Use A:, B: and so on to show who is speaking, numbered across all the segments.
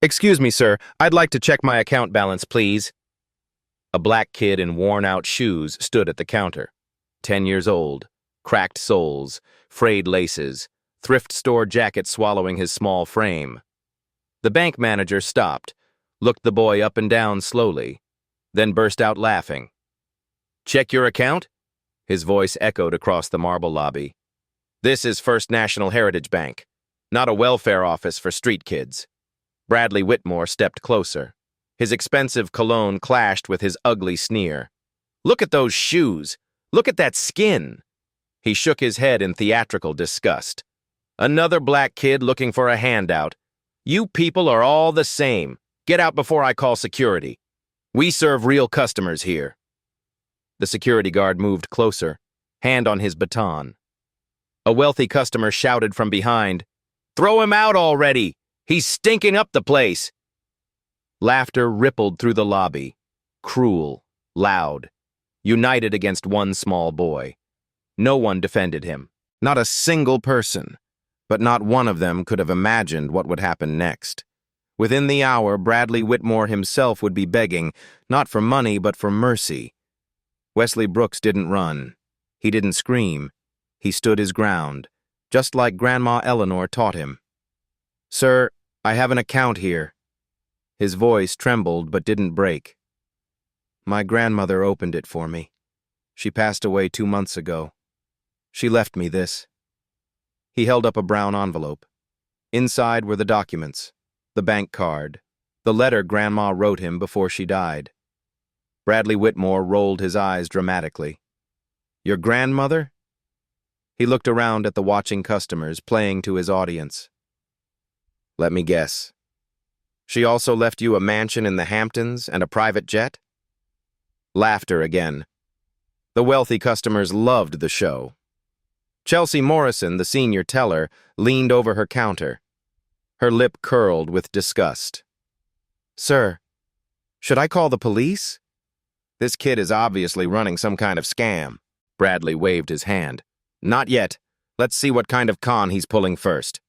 A: Excuse me, sir. I'd like to check my account balance, please. A black kid in worn-out shoes stood at the counter. 10 years old, cracked soles, frayed laces, thrift store jacket swallowing his small frame. The bank manager stopped, looked the boy up and down slowly, then burst out laughing. "Check your account?" His voice echoed across the marble lobby. "This is First National Heritage Bank, not a welfare office for street kids." Bradley Whitmore stepped closer. His expensive cologne clashed with his ugly sneer. "Look at those shoes! Look at that skin!" He shook his head in theatrical disgust. "Another black kid looking for a handout. You people are all the same. Get out before I call security. We serve real customers here." The security guard moved closer, hand on his baton. A wealthy customer shouted from behind, "Throw him out already! He's stinking up the place!" Laughter rippled through the lobby, cruel, loud, united against one small boy. No one defended him, not a single person, but not one of them could have imagined what would happen next. Within the hour, Bradley Whitmore himself would be begging, not for money, but for mercy. Wesley Brooks didn't run. He didn't scream. He stood his ground, just like Grandma Eleanor taught him. "Sir, I have an account here." His voice trembled but didn't break. "My grandmother opened it for me. She passed away 2 months ago. She left me this." He held up a brown envelope. Inside were the documents, the bank card, the letter Grandma wrote him before she died. Bradley Whitmore rolled his eyes dramatically. "Your grandmother?" He looked around at the watching customers, playing to his audience. "Let me guess. She also left you a mansion in the Hamptons and a private jet?" Laughter again. The wealthy customers loved the show. Chelsea Morrison, the senior teller, leaned over her counter. Her lip curled with disgust. "Sir, should I call the police?" "This kid is obviously running some kind of scam." Bradley waved his hand. "Not yet. Let's see what kind of con he's pulling first."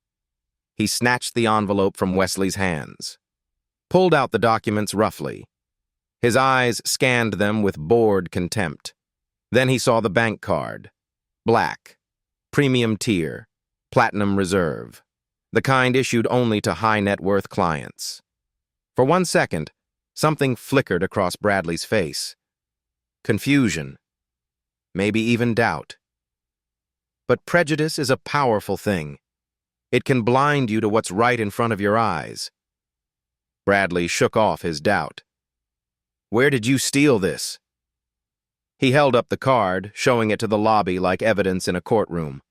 A: He snatched the envelope from Wesley's hands, pulled out the documents roughly. His eyes scanned them with bored contempt. Then he saw the bank card. Black, premium tier, platinum reserve, the kind issued only to high-net-worth clients. For 1 second, something flickered across Bradley's face. Confusion, maybe even doubt. But prejudice is a powerful thing. It can blind you to what's right in front of your eyes. Bradley shook off his doubt. "Where did you steal this?" He held up the card, showing it to the lobby like evidence in a courtroom.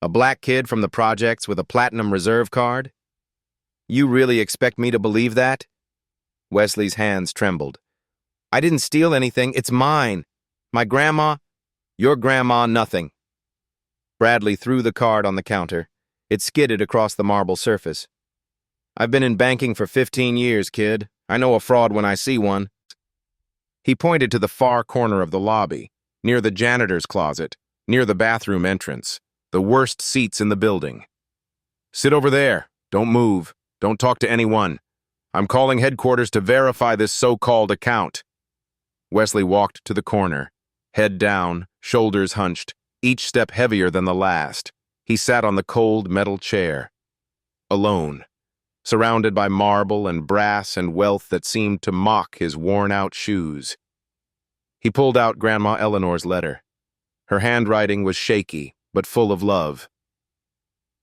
A: "A black kid from the projects with a platinum reserve card? You really expect me to believe that?" Wesley's hands trembled. "I didn't steal anything. It's mine. My grandma—" "Your grandma, nothing." Bradley threw the card on the counter. It skidded across the marble surface. "I've been in banking for 15 years, kid. I know a fraud when I see one." He pointed to the far corner of the lobby, near the janitor's closet, near the bathroom entrance, the worst seats in the building. "Sit over there. Don't move. Don't talk to anyone. I'm calling headquarters to verify this so-called account." Wesley walked to the corner, head down, shoulders hunched, each step heavier than the last. He sat on the cold metal chair, alone, surrounded by marble and brass and wealth that seemed to mock his worn-out shoes. He pulled out Grandma Eleanor's letter. Her handwriting was shaky, but full of love.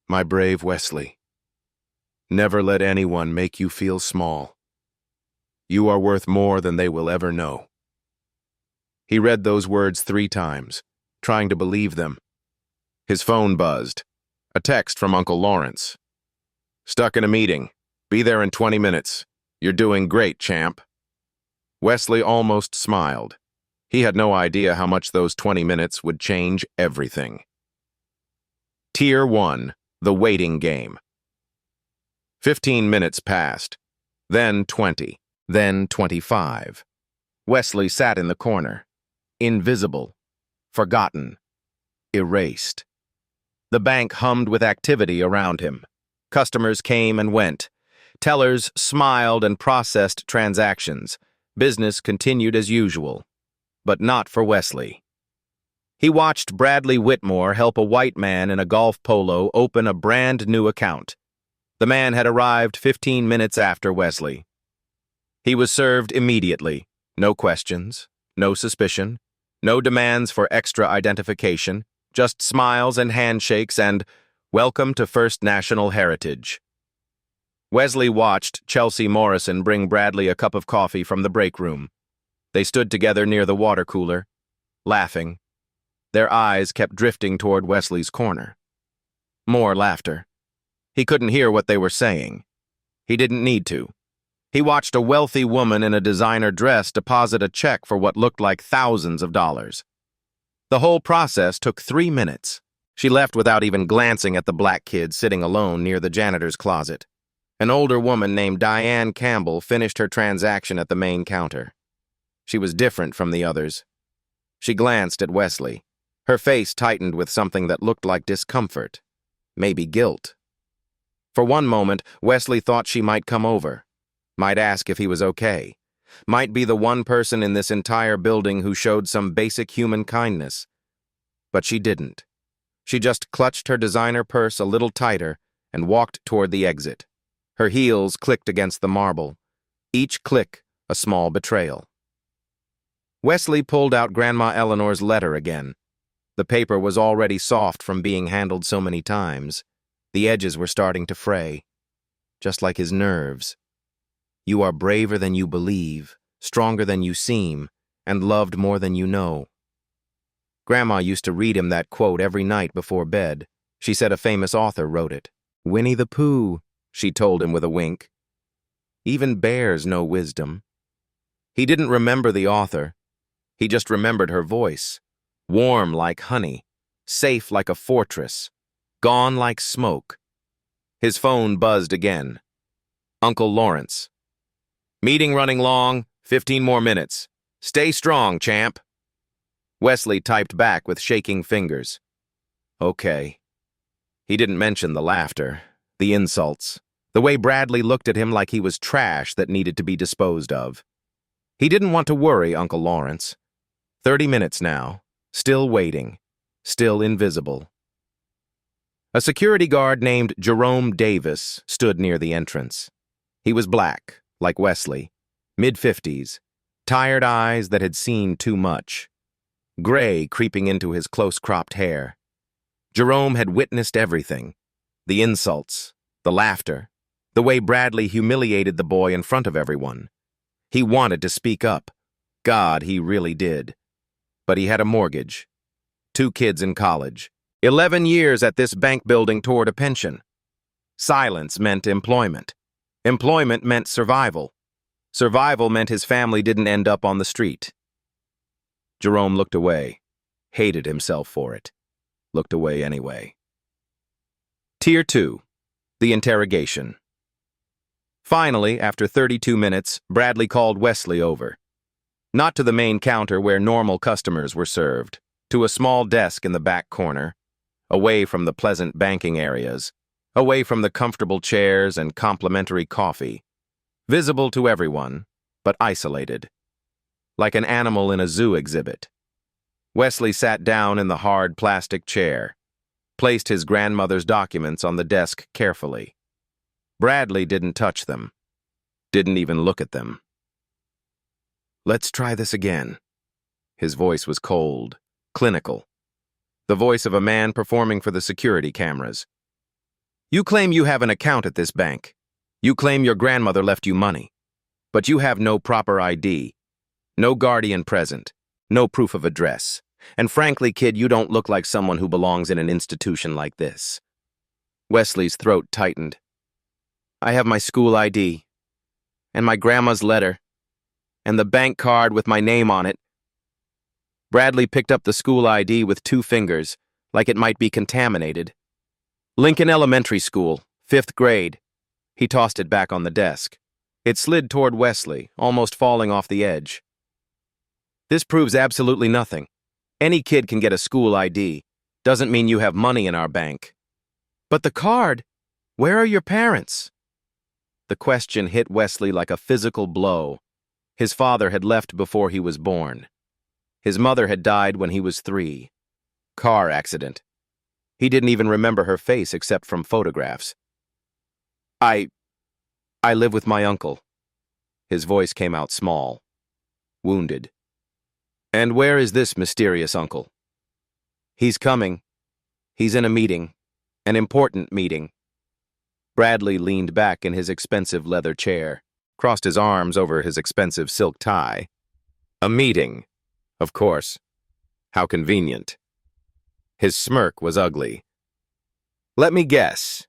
A: "My brave Wesley, never let anyone make you feel small. You are worth more than they will ever know." He read those words 3 times, trying to believe them. His phone buzzed. A text from Uncle Lawrence. "Stuck in a meeting. Be there in 20 minutes. You're doing great, champ." Wesley almost smiled. He had no idea how much those 20 minutes would change everything. Tier 1, the waiting game. 15 minutes passed, then 20, then 25. Wesley sat in the corner, invisible, forgotten, erased. The bank hummed with activity around him. Customers came and went. Tellers smiled and processed transactions. Business continued as usual. But not for Wesley. He watched Bradley Whitmore help a white man in a golf polo open a brand new account. The man had arrived 15 minutes after Wesley. He was served immediately. No questions, no suspicion, no demands for extra identification, just smiles and handshakes and, "Welcome to First National Heritage." Wesley watched Chelsea Morrison bring Bradley a cup of coffee from the break room. They stood together near the water cooler, laughing. Their eyes kept drifting toward Wesley's corner. More laughter. He couldn't hear what they were saying. He didn't need to. He watched a wealthy woman in a designer dress deposit a check for what looked like thousands of dollars. The whole process took 3 minutes. She left without even glancing at the black kid sitting alone near the janitor's closet. An older woman named Diane Campbell finished her transaction at the main counter. She was different from the others. She glanced at Wesley. Her face tightened with something that looked like discomfort, maybe guilt. For one moment, Wesley thought she might come over, might ask if he was okay, might be the one person in this entire building who showed some basic human kindness. But she didn't. She just clutched her designer purse a little tighter and walked toward the exit. Her heels clicked against the marble, each click a small betrayal. Wesley pulled out Grandma Eleanor's letter again. The paper was already soft from being handled so many times. The edges were starting to fray, just like his nerves. "You are braver than you believe, stronger than you seem, and loved more than you know." Grandma used to read him that quote every night before bed. She said a famous author wrote it. "Winnie the Pooh," she told him with a wink. "Even bears know wisdom." He didn't remember the author. He just remembered her voice. Warm like honey, safe like a fortress, gone like smoke. His phone buzzed again. Uncle Lawrence. "Meeting running long, 15 more minutes. Stay strong, champ." Wesley typed back with shaking fingers. Okay. He didn't mention the laughter, the insults, the way Bradley looked at him like he was trash that needed to be disposed of. He didn't want to worry Uncle Lawrence. 30 minutes now, still waiting, still invisible. A security guard named Jerome Davis stood near the entrance. He was black, like Wesley, mid-50s, tired eyes that had seen too much, gray creeping into his close-cropped hair. Jerome had witnessed everything, the insults, the laughter, the way Bradley humiliated the boy in front of everyone. He wanted to speak up. God, he really did. But he had a mortgage, 2 kids in college, 11 years at this bank building toward a pension. Silence meant employment. Employment meant survival. Survival meant his family didn't end up on the street. Jerome looked away, hated himself for it, looked away anyway. Tier 2, the interrogation. Finally, after 32 minutes, Bradley called Wesley over. Not to the main counter where normal customers were served, to a small desk in the back corner, away from the pleasant banking areas, away from the comfortable chairs and complimentary coffee, visible to everyone, but isolated, like an animal in a zoo exhibit. Wesley sat down in the hard plastic chair, placed his grandmother's documents on the desk carefully. Bradley didn't touch them, didn't even look at them. "Let's try this again." His voice was cold, clinical, the voice of a man performing for the security cameras. "You claim you have an account at this bank. You claim your grandmother left you money. But you have no proper ID, no guardian present, no proof of address. And frankly, kid, you don't look like someone who belongs in an institution like this." Wesley's throat tightened. "I have my school ID, and my grandma's letter, and the bank card with my name on it." Bradley picked up the school ID with 2 fingers, like it might be contaminated. "Lincoln Elementary School, 5th grade." He tossed it back on the desk. It slid toward Wesley, almost falling off the edge. "This proves absolutely nothing. Any kid can get a school ID. Doesn't mean you have money in our bank." "But the card, where are your parents?" The question hit Wesley like a physical blow. His father had left before he was born. His mother had died when he was 3. Car accident. He didn't even remember her face except from photographs. I live with my uncle. His voice came out small, wounded. And where is this mysterious uncle? He's coming. He's in a meeting, an important meeting. Bradley leaned back in his expensive leather chair, crossed his arms over his expensive silk tie. A meeting, of course. How convenient. His smirk was ugly. Let me guess.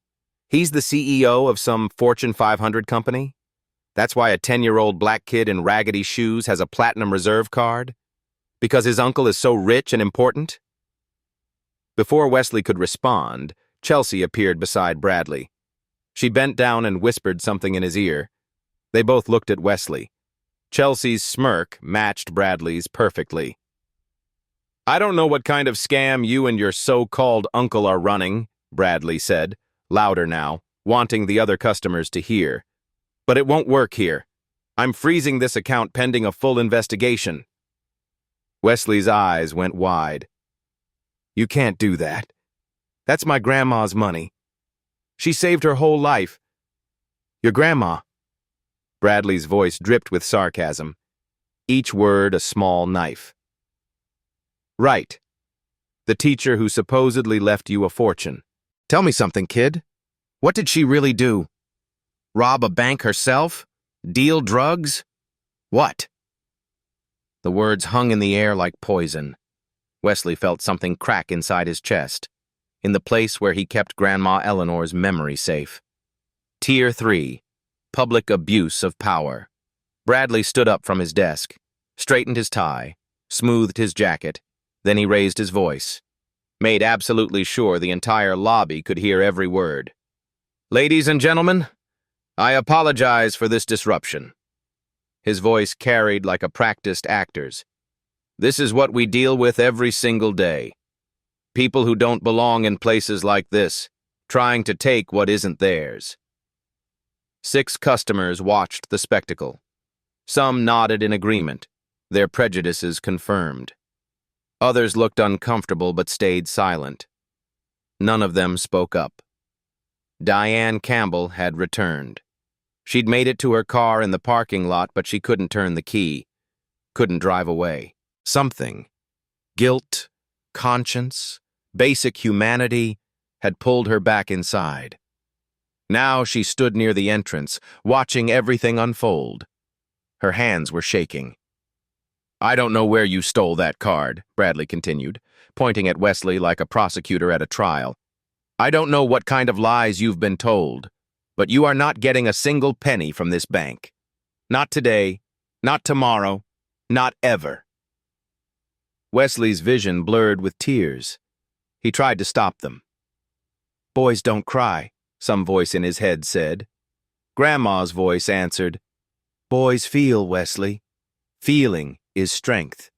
A: He's the CEO of some Fortune 500 company? That's why a 10-year-old black kid in raggedy shoes has a platinum reserve card? Because his uncle is so rich and important? Before Wesley could respond, Chelsea appeared beside Bradley. She bent down and whispered something in his ear. They both looked at Wesley. Chelsea's smirk matched Bradley's perfectly. I don't know what kind of scam you and your so-called uncle are running, Bradley said, louder now, wanting the other customers to hear. But it won't work here. I'm freezing this account pending a full investigation. Wesley's eyes went wide. You can't do that. That's my grandma's money. She saved her whole life. Your grandma. Bradley's voice dripped with sarcasm, each word a small knife. Right. The teacher who supposedly left you a fortune. Tell me something, kid. What did she really do? Rob a bank herself? Deal drugs? What? The words hung in the air like poison. Wesley felt something crack inside his chest, in the place where he kept Grandma Eleanor's memory safe. Tier 3. Public abuse of power. Bradley stood up from his desk, straightened his tie, smoothed his jacket, then he raised his voice, made absolutely sure the entire lobby could hear every word. Ladies and gentlemen, I apologize for this disruption. His voice carried like a practiced actor's. This is what we deal with every single day. People who don't belong in places like this, trying to take what isn't theirs. 6 customers watched the spectacle. Some nodded in agreement, their prejudices confirmed. Others looked uncomfortable but stayed silent. None of them spoke up. Diane Campbell had returned. She'd made it to her car in the parking lot, but she couldn't turn the key, couldn't drive away. Something, guilt, conscience, basic humanity, had pulled her back inside. Now she stood near the entrance, watching everything unfold. Her hands were shaking. I don't know where you stole that card, Bradley continued, pointing at Wesley like a prosecutor at a trial. I don't know what kind of lies you've been told, but you are not getting a single penny from this bank. Not today, not tomorrow, not ever. Wesley's vision blurred with tears. He tried to stop them. Boys don't cry, some voice in his head said. Grandma's voice answered, Boys feel, Wesley. Feeling is strength.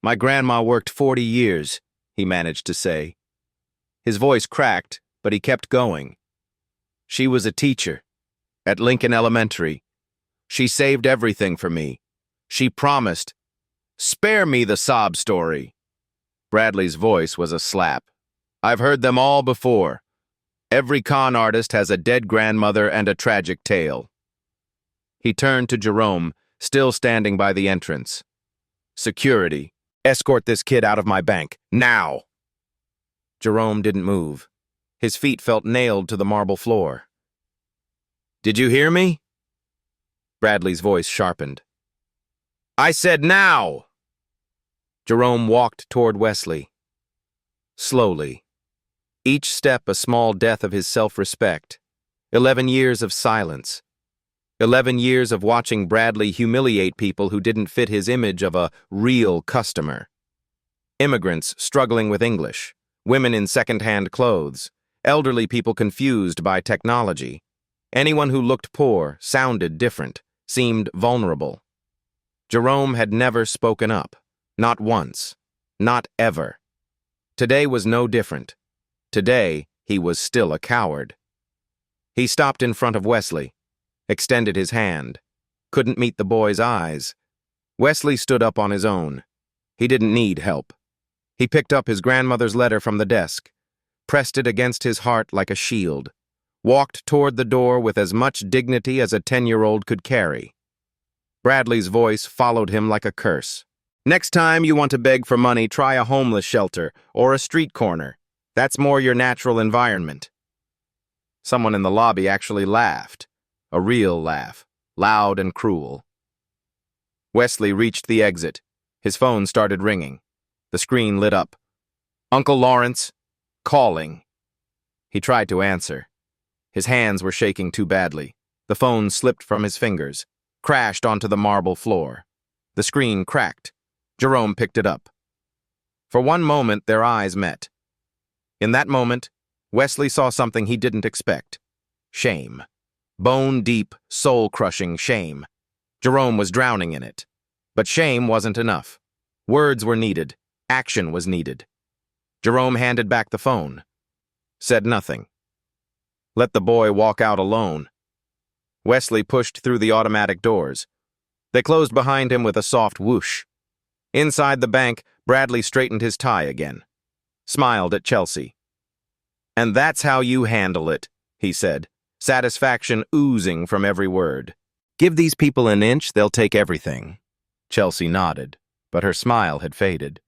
A: My grandma worked 40 years, he managed to say. His voice cracked, but he kept going. She was a teacher at Lincoln Elementary. She saved everything for me. She promised. Spare me the sob story. Bradley's voice was a slap. I've heard them all before. Every con artist has a dead grandmother and a tragic tale. He turned to Jerome, still standing by the entrance. Security. Escort this kid out of my bank. Now! Jerome didn't move. His feet felt nailed to the marble floor. Did you hear me? Bradley's voice sharpened. I said now! Jerome walked toward Wesley. Slowly. Each step a small death of his self-respect. 11 years of silence. 11 years of watching Bradley humiliate people who didn't fit his image of a real customer. Immigrants struggling with English, women in second-hand clothes, elderly people confused by technology. Anyone who looked poor, sounded different, seemed vulnerable. Jerome had never spoken up. Not once. Not ever. Today was no different. Today, he was still a coward. He stopped in front of Wesley. extended his hand. Couldn't meet the boy's eyes. Wesley stood up on his own. He didn't need help. He picked up his grandmother's letter from the desk, pressed it against his heart like a shield, walked toward the door with as much dignity as a 10-year-old could carry. Bradley's voice followed him like a curse. Next time you want to beg for money, try a homeless shelter or a street corner. That's more your natural environment. Someone in the lobby actually laughed. A real laugh, loud and cruel. Wesley reached the exit. His phone started ringing. The screen lit up. Uncle Lawrence, calling. He tried to answer. His hands were shaking too badly. The phone slipped from his fingers, crashed onto the marble floor. The screen cracked. Jerome picked it up. For one moment, their eyes met. In that moment, Wesley saw something he didn't expect. Shame. Bone-deep, soul-crushing shame. Jerome was drowning in it. But shame wasn't enough. Words were needed. Action was needed. Jerome handed back the phone. Said nothing. Let the boy walk out alone. Wesley pushed through the automatic doors. They closed behind him with a soft whoosh. Inside the bank, Bradley straightened his tie again. Smiled at Chelsea. And that's how you handle it, he said, satisfaction oozing from every word. Give these people an inch, they'll take everything. Chelsea nodded, but her smile had faded.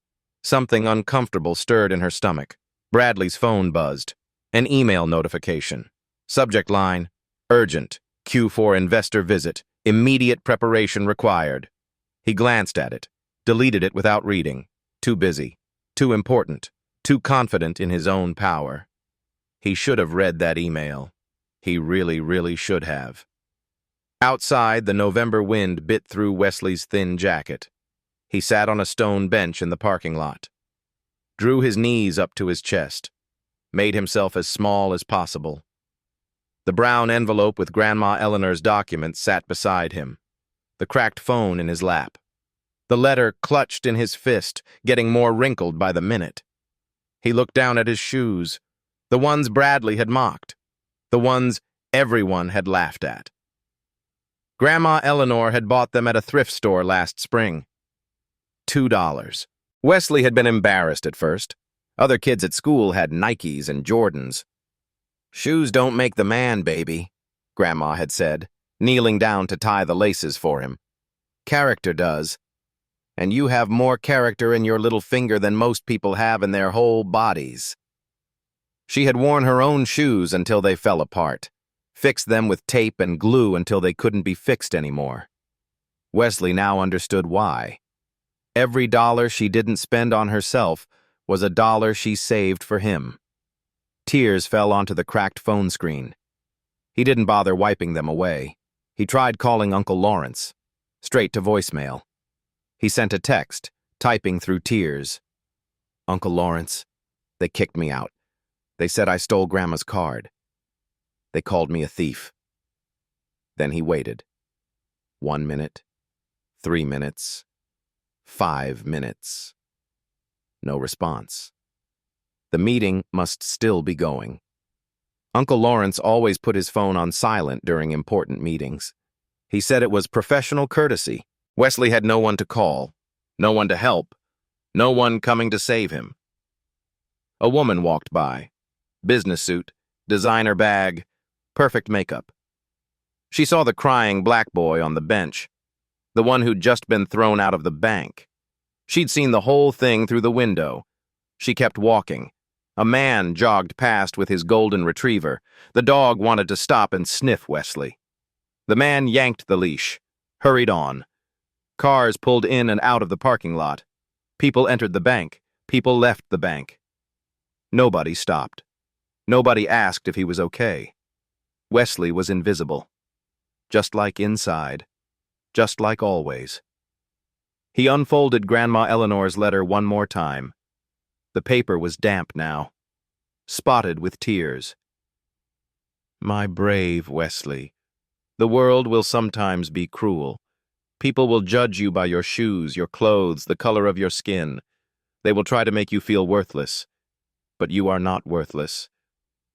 A: Something uncomfortable stirred in her stomach. Bradley's phone buzzed. An email notification. Subject line, urgent, queue for investor visit, immediate preparation required. He glanced at it, deleted it without reading. Too busy, too important, too confident in his own power. He should have read that email. He really, really should have. Outside, the November wind bit through Wesley's thin jacket. He sat on a stone bench in the parking lot, drew his knees up to his chest, made himself as small as possible. The brown envelope with Grandma Eleanor's documents sat beside him, the cracked phone in his lap. The letter clutched in his fist, getting more wrinkled by the minute. He looked down at his shoes, the ones Bradley had mocked, the ones everyone had laughed at. Grandma Eleanor had bought them at a thrift store last spring. $2. Wesley had been embarrassed at first. Other kids at school had Nikes and Jordans. Shoes don't make the man, baby, Grandma had said, kneeling down to tie the laces for him. Character does. And you have more character in your little finger than most people have in their whole bodies. She had worn her own shoes until they fell apart, fixed them with tape and glue until they couldn't be fixed anymore. Wesley now understood why. Every dollar she didn't spend on herself was a dollar she saved for him. Tears fell onto the cracked phone screen. He didn't bother wiping them away. He tried calling Uncle Lawrence, straight to voicemail. He sent a text, typing through tears. Uncle Lawrence, they kicked me out. They said I stole Grandma's card. They called me a thief. Then he waited. 1 minute, 3 minutes, 5 minutes. No response. The meeting must still be going. Uncle Lawrence always put his phone on silent during important meetings. He said it was professional courtesy. Wesley had no one to call, no one to help, no one coming to save him. A woman walked by. Business suit, designer bag, perfect makeup. She saw the crying black boy on the bench, the one who'd just been thrown out of the bank. She'd seen the whole thing through the window. She kept walking. A man jogged past with his golden retriever. The dog wanted to stop and sniff Wesley. The man yanked the leash, hurried on. Cars pulled in and out of the parking lot. People entered the bank. People left the bank. Nobody stopped. Nobody asked if he was okay. Wesley was invisible. Just like inside. Just like always. He unfolded Grandma Eleanor's letter one more time. The paper was damp now, spotted with tears. My brave Wesley, the world will sometimes be cruel. People will judge you by your shoes, your clothes, the color of your skin. They will try to make you feel worthless. But you are not worthless.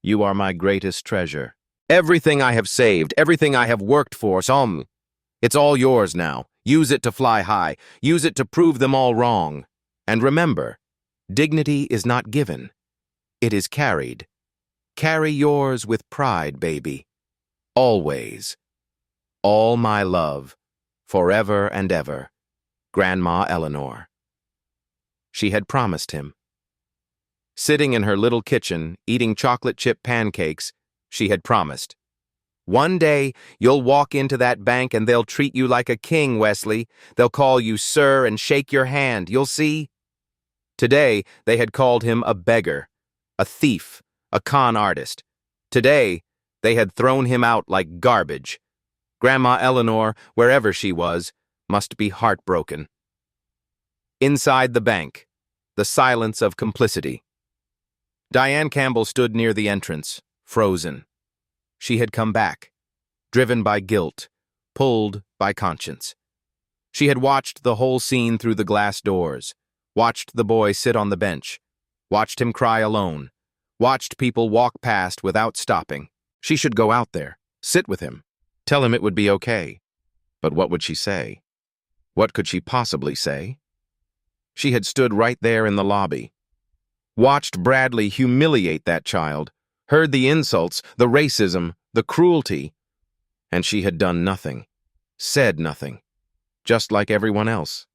A: You are my greatest treasure. Everything I have saved, everything I have worked for, it's all yours now. Use it to fly high. Use it to prove them all wrong. And remember, dignity is not given. It is carried. Carry yours with pride, baby. Always. All my love, forever and ever. Grandma Eleanor. She had promised him. Sitting in her little kitchen, eating chocolate chip pancakes, she had promised. One day, you'll walk into that bank and they'll treat you like a king, Wesley. They'll call you sir and shake your hand, you'll see. Today, they had called him a beggar, a thief, a con artist. Today, they had thrown him out like garbage. Grandma Eleanor, wherever she was, must be heartbroken. Inside the bank, the silence of complicity. Diane Campbell stood near the entrance, frozen. She had come back, driven by guilt, pulled by conscience. She had watched the whole scene through the glass doors, watched the boy sit on the bench, watched him cry alone, watched people walk past without stopping. She should go out there, sit with him, tell him it would be okay. But what would she say? What could she possibly say? She had stood right there in the lobby, watched Bradley humiliate that child, heard the insults, the racism, the cruelty, and she had done nothing, said nothing, just like everyone else.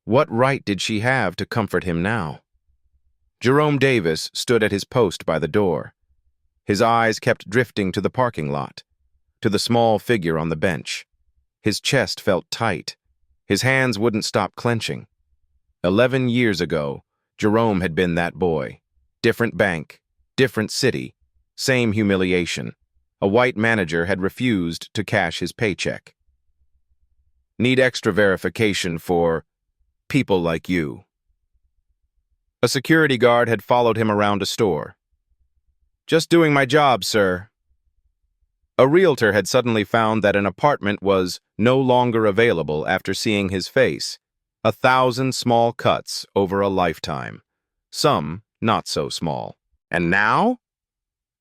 A: What right did she have to comfort him now? Jerome Davis stood at his post by the door. His eyes kept drifting to the parking lot, to the small figure on the bench. His chest felt tight. His hands wouldn't stop clenching. 11 years ago, Jerome had been that boy. Different bank, different city, same humiliation. A white manager had refused to cash his paycheck. Need extra verification for people like you. A security guard had followed him around a store. Just doing my job, sir. A realtor had suddenly found that an apartment was no longer available after seeing his face. 1,000 small cuts over a lifetime. Some not so small. And now?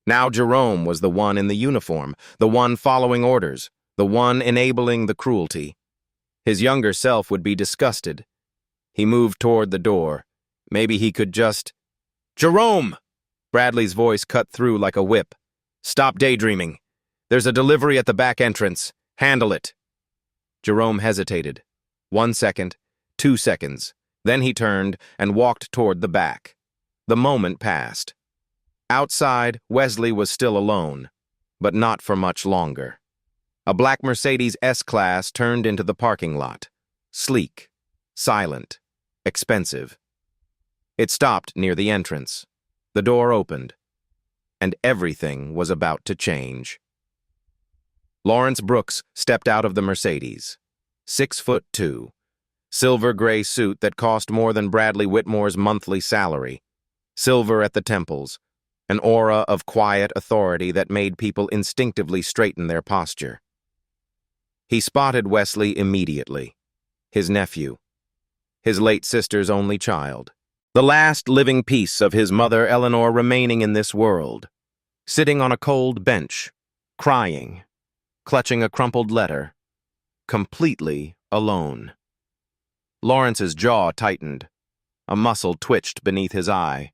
A: Now Jerome was the one in the uniform, the one following orders, the one enabling the cruelty. His younger self would be disgusted. He moved toward the door. Maybe he could just... Jerome! Bradley's voice cut through like a whip. Stop daydreaming. There's a delivery at the back entrance. Handle it. Jerome hesitated. 1 second, 2 seconds. Then he turned and walked toward the back. The moment passed. Outside, Wesley was still alone, but not for much longer. A black Mercedes S-Class turned into the parking lot. Sleek, silent, expensive. It stopped near the entrance. The door opened, and everything was about to change. Lawrence Brooks stepped out of the Mercedes. 6'2", silver-gray suit that cost more than Bradley Whitmore's monthly salary. Silver at the temples, an aura of quiet authority that made people instinctively straighten their posture. He spotted Wesley immediately. His nephew. His late sister's only child. The last living piece of his mother Eleanor remaining in this world. Sitting on a cold bench, crying, clutching a crumpled letter, completely alone. Lawrence's jaw tightened. A muscle twitched beneath his eye,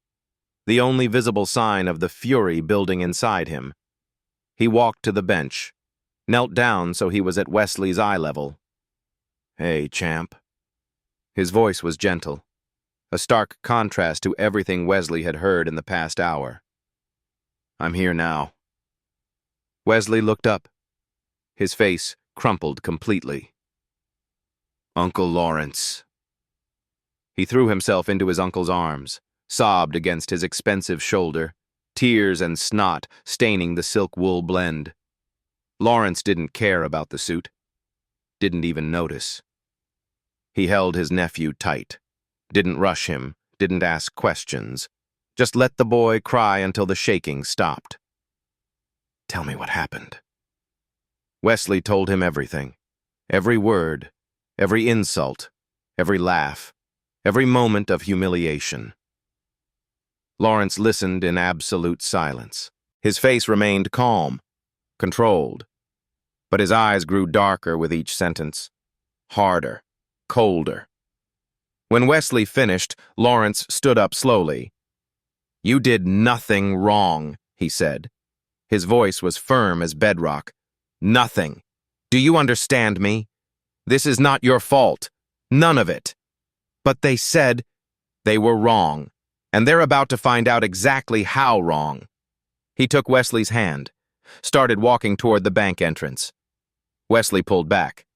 A: the only visible sign of the fury building inside him. He walked to the bench, knelt down so he was at Wesley's eye level. Hey, champ. His voice was gentle, a stark contrast to everything Wesley had heard in the past hour. I'm here now. Wesley looked up. His face crumpled completely. Uncle Lawrence. He threw himself into his uncle's arms, sobbed against his expensive shoulder, tears and snot staining the silk-wool blend. Lawrence didn't care about the suit, didn't even notice. He held his nephew tight, didn't rush him, didn't ask questions, just let the boy cry until the shaking stopped. Tell me what happened. Wesley told him everything, every word, every insult, every laugh, every moment of humiliation. Lawrence listened in absolute silence. His face remained calm, controlled. But his eyes grew darker with each sentence, harder, colder. When Wesley finished, Lawrence stood up slowly. "You did nothing wrong," he said. His voice was firm as bedrock. "Nothing. Do you understand me? This is not your fault. None of it." But they said they were wrong, and they're about to find out exactly how wrong. He took Wesley's hand, started walking toward the bank entrance. Wesley pulled back.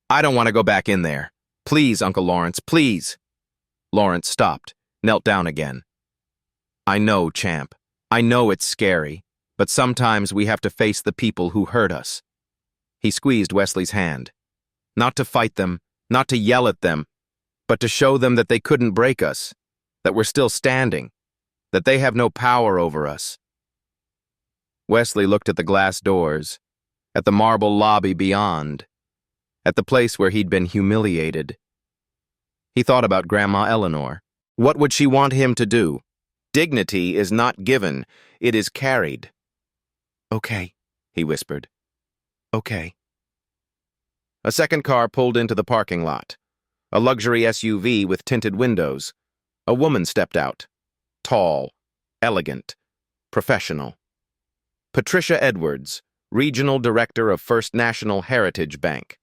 A: "I don't want to go back in there. Please, Uncle Lawrence, please." Lawrence stopped, knelt down again. "I know, champ. I know it's scary, but sometimes we have to face the people who hurt us." He squeezed Wesley's hand. Not to fight them, not to yell at them, but to show them that they couldn't break us, that we're still standing, that they have no power over us. Wesley looked at the glass doors, at the marble lobby beyond, at the place where he'd been humiliated. He thought about Grandma Eleanor. What would she want him to do? Dignity is not given, it is carried. "Okay," he whispered. "Okay." A second car pulled into the parking lot. A luxury SUV with tinted windows. A woman stepped out. Tall, elegant, professional. Patricia Edwards, Regional Director of First National Heritage Bank.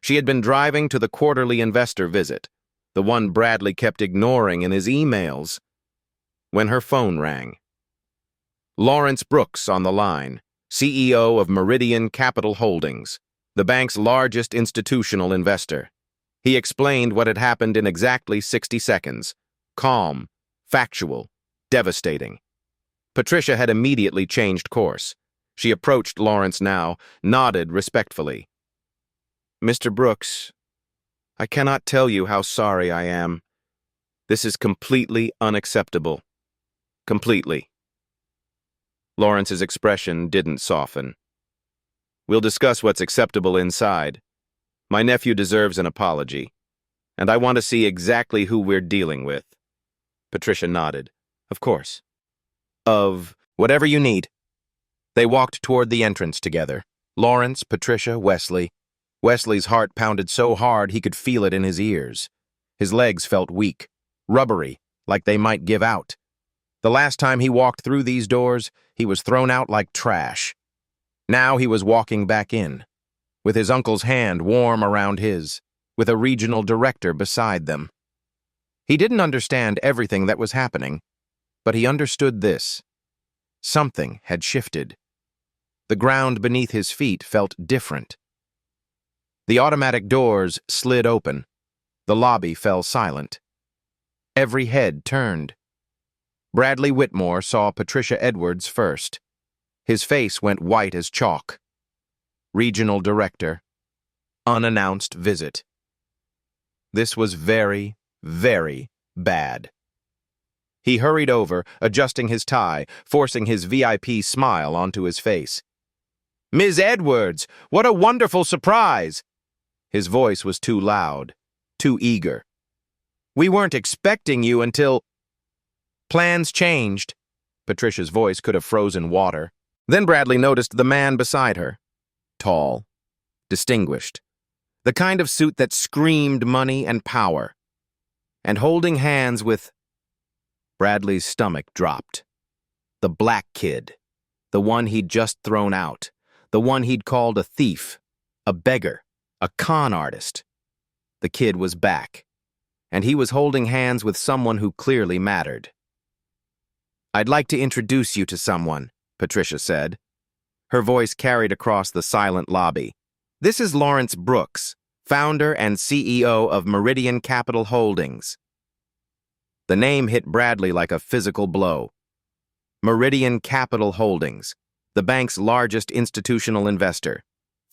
A: She had been driving to the quarterly investor visit, the one Bradley kept ignoring in his emails, when her phone rang. Lawrence Brooks on the line, CEO of Meridian Capital Holdings, the bank's largest institutional investor. He explained what had happened in exactly 60 seconds. Calm, factual, devastating. Patricia had immediately changed course. She approached Lawrence now, nodded respectfully. "Mr. Brooks, I cannot tell you how sorry I am. This is completely unacceptable. Completely." Lawrence's expression didn't soften. "We'll discuss what's acceptable inside. My nephew deserves an apology, and I want to see exactly who we're dealing with." Patricia nodded. "Of course." "Of whatever you need." They walked toward the entrance together. Lawrence, Patricia, Wesley. Wesley's heart pounded so hard he could feel it in his ears. His legs felt weak, rubbery, like they might give out. The last time he walked through these doors, he was thrown out like trash. Now he was walking back in, with his uncle's hand warm around his, with a regional director beside them. He didn't understand everything that was happening, but he understood this. Something had shifted. The ground beneath his feet felt different. The automatic doors slid open. The lobby fell silent. Every head turned. Bradley Whitmore saw Patricia Edwards first. His face went white as chalk. Regional Director. Unannounced visit. This was very, very bad. He hurried over, adjusting his tie, forcing his VIP smile onto his face. "Ms. Edwards, what a wonderful surprise!" His voice was too loud, too eager. "We weren't expecting you until—" "Plans changed." Patricia's voice could have frozen water. Then Bradley noticed the man beside her. Tall, distinguished, the kind of suit that screamed money and power. And holding hands with... Bradley's stomach dropped. The black kid, the one he'd just thrown out, the one he'd called a thief, a beggar, a con artist. The kid was back, and he was holding hands with someone who clearly mattered. "I'd like to introduce you to someone," Patricia said. Her voice carried across the silent lobby. "This is Lawrence Brooks, founder and CEO of Meridian Capital Holdings." The name hit Bradley like a physical blow. Meridian Capital Holdings, the bank's largest institutional investor,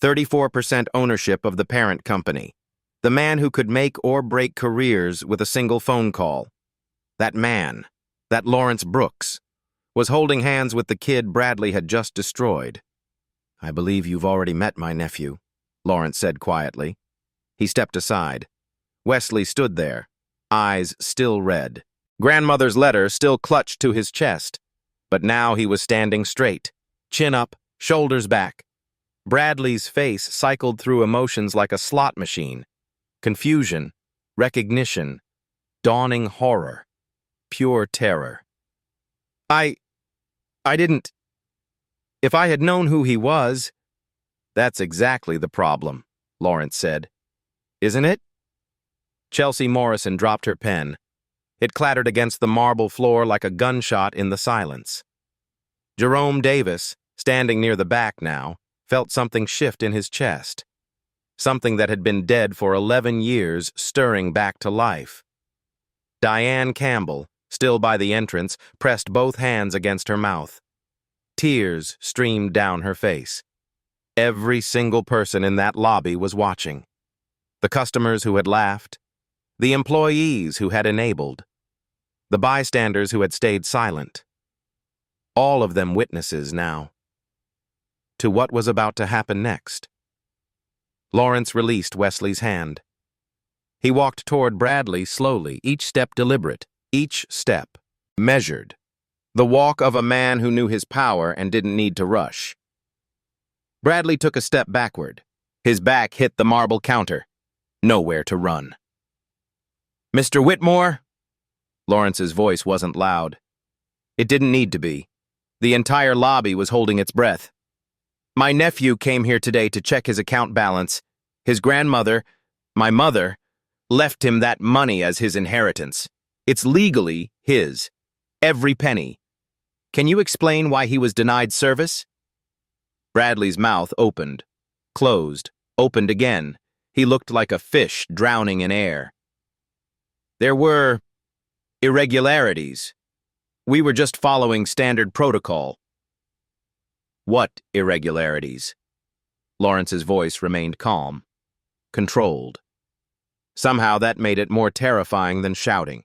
A: 34% ownership of the parent company, the man who could make or break careers with a single phone call. That man, that Lawrence Brooks, was holding hands with the kid Bradley had just destroyed. "I believe you've already met my nephew," Lawrence said quietly. He stepped aside. Wesley stood there, eyes still red. Grandmother's letter still clutched to his chest, but now he was standing straight, chin up, shoulders back, Bradley's face cycled through emotions like a slot machine. Confusion, recognition, dawning horror, pure terror. I didn't. If I had known who he was. That's exactly the problem, Lawrence said. Isn't it? Chelsea Morrison dropped her pen. It clattered against the marble floor like a gunshot in the silence. Jerome Davis, standing near the back now, felt something shift in his chest. Something that had been dead for 11 years stirring back to life. Diane Campbell, still by the entrance, pressed both hands against her mouth. Tears streamed down her face. Every single person in that lobby was watching. The customers who had laughed, the employees who had enabled, the bystanders who had stayed silent. All of them witnesses now. To what was about to happen next. Lawrence released Wesley's hand. He walked toward Bradley slowly, each step deliberate, each step measured. The walk of a man who knew his power and didn't need to rush. Bradley took a step backward. His back hit the marble counter. Nowhere to run. Mr. Whitmore? Lawrence's voice wasn't loud. It didn't need to be. The entire lobby was holding its breath. My nephew came here today to check his account balance. His grandmother, my mother, left him that money as his inheritance. It's legally his. Every penny. Can you explain why he was denied service? Bradley's mouth opened, closed, opened again. He looked like a fish drowning in air. There were irregularities. We were just following standard protocol. What irregularities? Lawrence's voice remained calm, controlled. Somehow that made it more terrifying than shouting.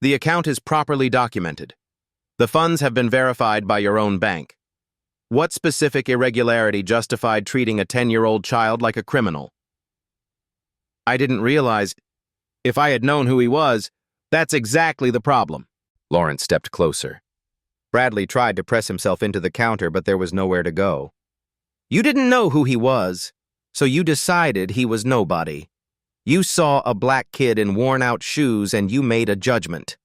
A: The account is properly documented. The funds have been verified by your own bank. What specific irregularity justified treating a 10-year-old child like a criminal? I didn't realize. If I had known who he was, that's exactly the problem. Lawrence stepped closer. Bradley tried to press himself into the counter, but there was nowhere to go. You didn't know who he was, so you decided he was nobody. You saw a black kid in worn-out shoes and you made a judgment.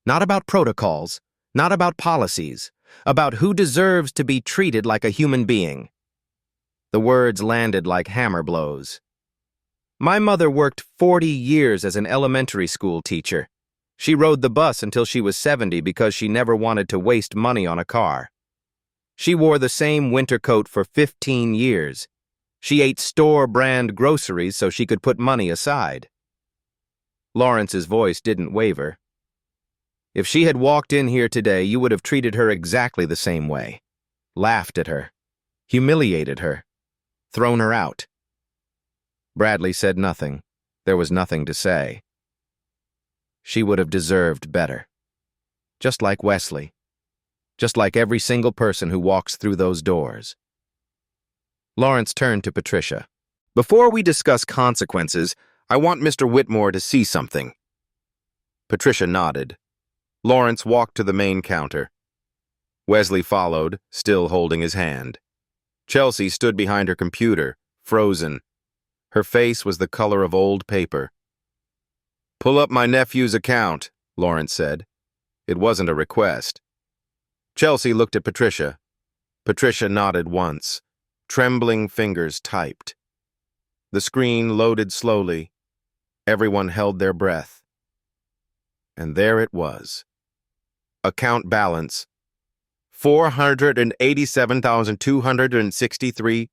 A: Not about protocols, not about policies, about who deserves to be treated like a human being. The words landed like hammer blows. My mother worked 40 years as an elementary school teacher. She rode the bus until she was 70 because she never wanted to waste money on a car. She wore the same winter coat for 15 years. She ate store-brand groceries so she could put money aside. Lawrence's voice didn't waver. If she had walked in here today, you would have treated her exactly the same way. Laughed at her. Humiliated her. Thrown her out. Bradley said nothing. There was nothing to say. She would have deserved better. Just like Wesley. Just like every single person who walks through those doors. Lawrence turned to Patricia. Before we discuss consequences, I want Mr. Whitmore to see something. Patricia nodded. Lawrence walked to the main counter. Wesley followed, still holding his hand. Chelsea stood behind her computer, frozen. Her face was the color of old paper. Pull up my nephew's account, Lawrence said. It wasn't a request. Chelsea looked at Patricia. Patricia nodded once. Trembling fingers typed. The screen loaded slowly. Everyone held their breath. And there it was. Account balance, $487,263.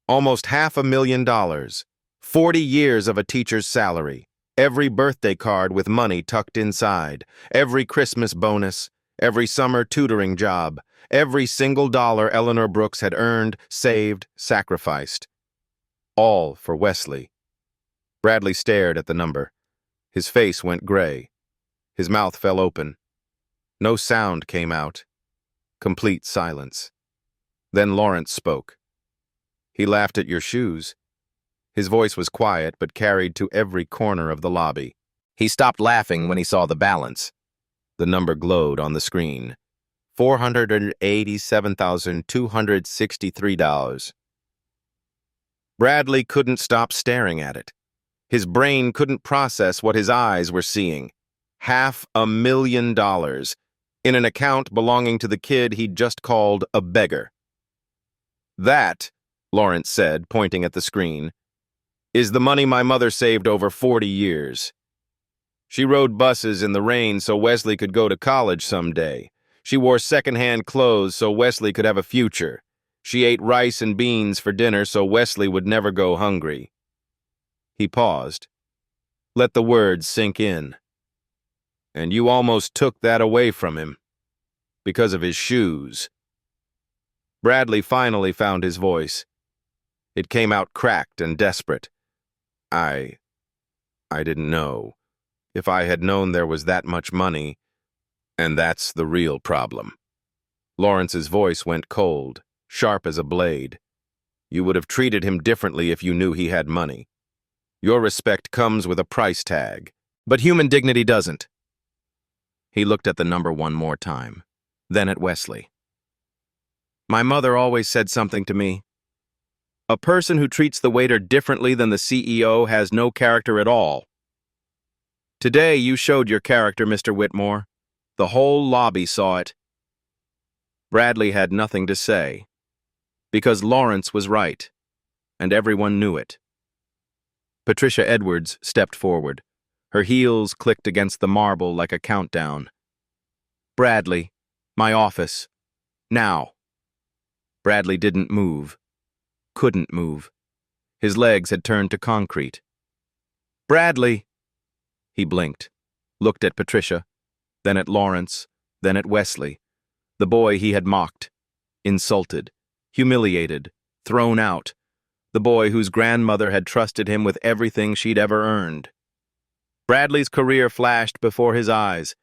A: Almost $500,000. 40 years of a teacher's salary. Every birthday card with money tucked inside. Every Christmas bonus. Every summer tutoring job. Every single dollar Eleanor Brooks had earned, saved, sacrificed. All for Wesley. Bradley stared at the number. His face went gray. His mouth fell open. No sound came out. Complete silence. Then Lawrence spoke. He laughed at your shoes. His voice was quiet but carried to every corner of the lobby. He stopped laughing when he saw the balance. The number glowed on the screen. $487,263. Bradley couldn't stop staring at it. His brain couldn't process what his eyes were seeing. $500,000 in an account belonging to the kid he'd just called a beggar. That, Lawrence said, pointing at the screen, is the money my mother saved over 40 years. She rode buses in the rain so Wesley could go to college someday. She wore secondhand clothes so Wesley could have a future. She ate rice and beans for dinner so Wesley would never go hungry. He paused. Let the words sink in. And you almost took that away from him. Because of his shoes. Bradley finally found his voice. It came out cracked and desperate. I didn't know. If I had known there was that much money, and that's the real problem. Lawrence's voice went cold, sharp as a blade. You would have treated him differently if you knew he had money. Your respect comes with a price tag, but human dignity doesn't. He looked at the number one more time, then at Wesley. My mother always said something to me. A person who treats the waiter differently than the CEO has no character at all. Today you showed your character, Mr. Whitmore. The whole lobby saw it. Bradley had nothing to say, because Lawrence was right, and everyone knew it. Patricia Edwards stepped forward. Her heels clicked against the marble like a countdown. Bradley, my office. Now. Bradley didn't move. Couldn't move. His legs had turned to concrete. Bradley! He blinked, looked at Patricia, then at Lawrence, then at Wesley, the boy he had mocked, insulted, humiliated, thrown out, the boy whose grandmother had trusted him with everything she'd ever earned. Bradley's career flashed before his eyes.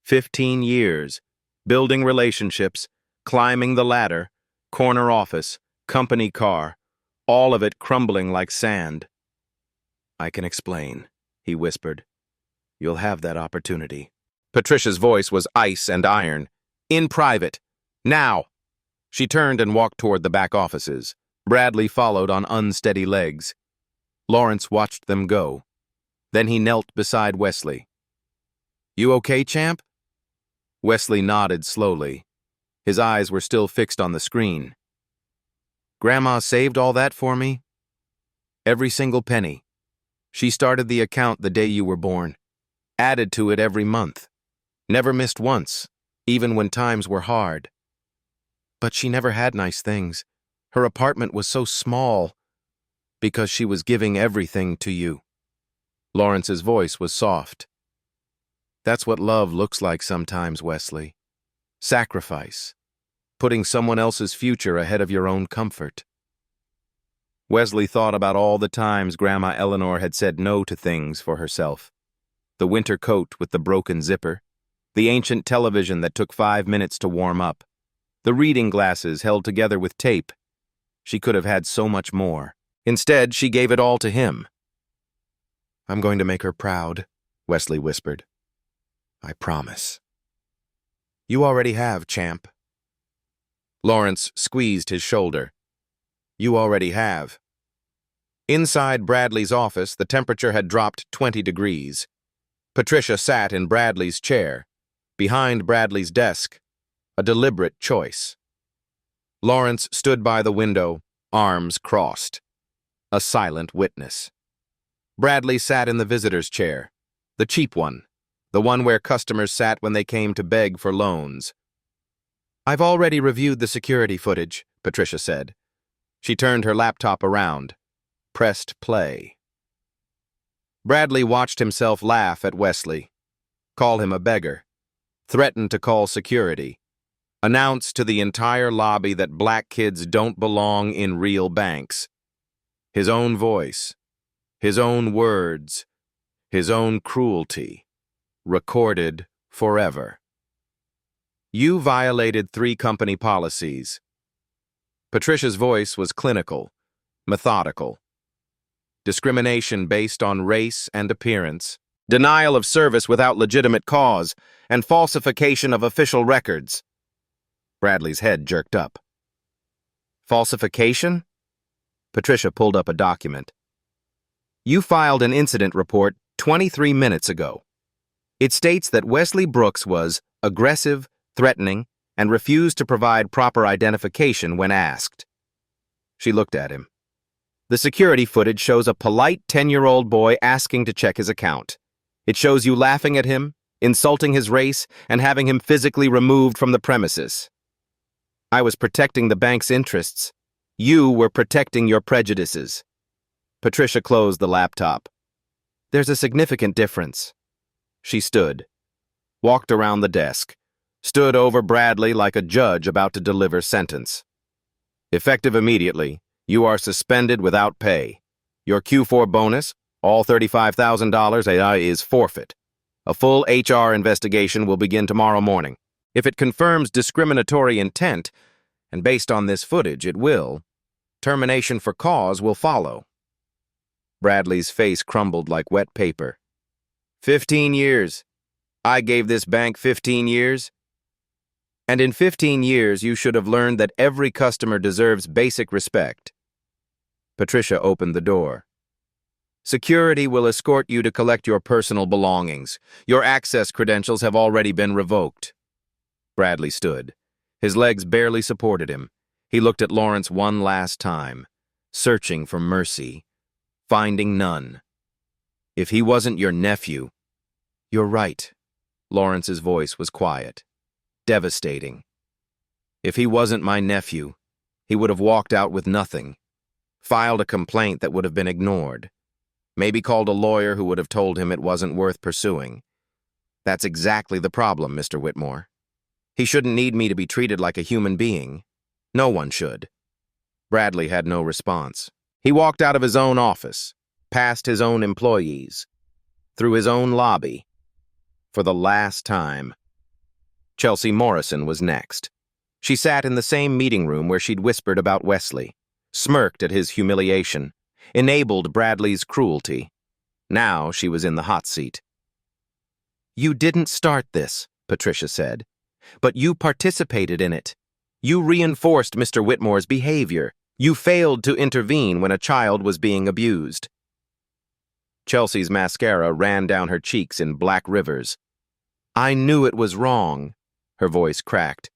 A: 15 years, building relationships, climbing the ladder, corner office, company car, all of it crumbling like sand. I can explain, he whispered. You'll have that opportunity. Patricia's voice was ice and iron. In private. Now. She turned and walked toward the back offices. Bradley followed on unsteady legs. Lawrence watched them go. Then he knelt beside Wesley. You okay, champ? Wesley nodded slowly. His eyes were still fixed on the screen. Grandma saved all that for me? Every single penny. She started the account the day you were born. Added to it every month. Never missed once, even when times were hard. But she never had nice things. Her apartment was so small because she was giving everything to you. Lawrence's voice was soft. That's what love looks like sometimes, Wesley. Sacrifice. Putting someone else's future ahead of your own comfort. Wesley thought about all the times Grandma Eleanor had said no to things for herself. The winter coat with the broken zipper, the ancient television that took 5 minutes to warm up, the reading glasses held together with tape. She could have had so much more. Instead, she gave it all to him. I'm going to make her proud, Wesley whispered. I promise. You already have, champ. Lawrence squeezed his shoulder. You already have. Inside Bradley's office, the temperature had dropped 20 degrees. Patricia sat in Bradley's chair, behind Bradley's desk, a deliberate choice. Lawrence stood by the window, arms crossed, a silent witness. Bradley sat in the visitor's chair, the cheap one, the one where customers sat when they came to beg for loans. I've already reviewed the security footage, Patricia said. She turned her laptop around, pressed play. Bradley watched himself laugh at Wesley, call him a beggar, threaten to call security, announce to the entire lobby that black kids don't belong in real banks. His own voice, his own words, his own cruelty, recorded forever. You violated 3 company policies. Patricia's voice was clinical, methodical. Discrimination based on race and appearance, denial of service without legitimate cause, and falsification of official records. Bradley's head jerked up. Falsification? Patricia pulled up a document. You filed an incident report 23 minutes ago. It states that Wesley Brooks was aggressive, threatening, and refused to provide proper identification when asked. She looked at him. The security footage shows a polite 10-year-old boy asking to check his account. It shows you laughing at him, insulting his race, and having him physically removed from the premises. I was protecting the bank's interests. You were protecting your prejudices. Patricia closed the laptop. There's a significant difference. She stood, walked around the desk, stood over Bradley like a judge about to deliver sentence. Effective immediately, you are suspended without pay. Your Q4 bonus, all $35,000, is forfeit. A full HR investigation will begin tomorrow morning. If it confirms discriminatory intent, and based on this footage it will, termination for cause will follow. Bradley's face crumbled like wet paper. 15 years. I gave this bank 15 years. And in 15 years, you should have learned that every customer deserves basic respect. Patricia opened the door. Security will escort you to collect your personal belongings. Your access credentials have already been revoked. Bradley stood. His legs barely supported him. He looked at Lawrence one last time, searching for mercy, finding none. If he wasn't your nephew— You're right. Lawrence's voice was quiet, devastating. If he wasn't my nephew, he would have walked out with nothing, filed a complaint that would have been ignored, maybe called a lawyer who would have told him it wasn't worth pursuing. That's exactly the problem, Mr. Whitmore. He shouldn't need me to be treated like a human being. No one should. Bradley had no response. He walked out of his own office, past his own employees, through his own lobby. For the last time. Chelsea Morrison was next. She sat in the same meeting room where she'd whispered about Wesley, smirked at his humiliation, enabled Bradley's cruelty. Now she was in the hot seat. You didn't start this, Patricia said, but you participated in it. You reinforced Mr. Whitmore's behavior. You failed to intervene when a child was being abused. Chelsea's mascara ran down her cheeks in black rivers. I knew it was wrong, her voice cracked.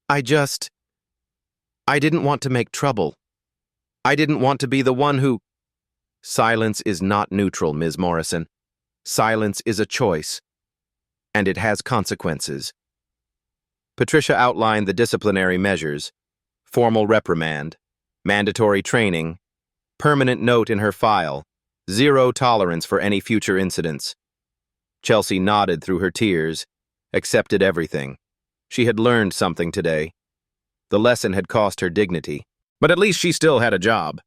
A: I didn't want to make trouble. I didn't want to be the one who— Silence is not neutral, Ms. Morrison. Silence is a choice, and it has consequences. Patricia outlined the disciplinary measures: formal reprimand, mandatory training, permanent note in her file, 0 tolerance for any future incidents. Chelsea nodded through her tears, accepted everything. She had learned something today. The lesson had cost her dignity, but at least she still had a job.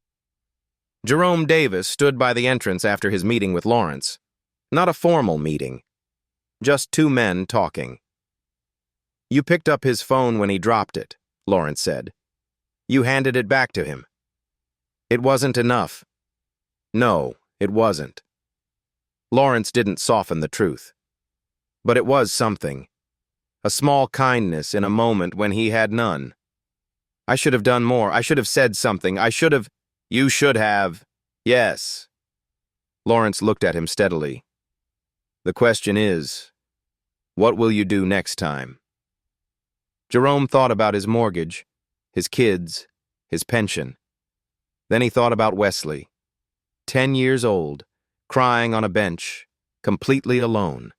A: Jerome Davis stood by the entrance after his meeting with Lawrence. Not a formal meeting. Just two men talking. You picked up his phone when he dropped it, Lawrence said. You handed it back to him. It wasn't enough. No, it wasn't. Lawrence didn't soften the truth. But it was something. A small kindness in a moment when he had none. I should have done more. I should have said something. You should have. Yes. Lawrence looked at him steadily. The question is, what will you do next time? Jerome thought about his mortgage, his kids, his pension. Then he thought about Wesley, 10 years old, crying on a bench, completely alone.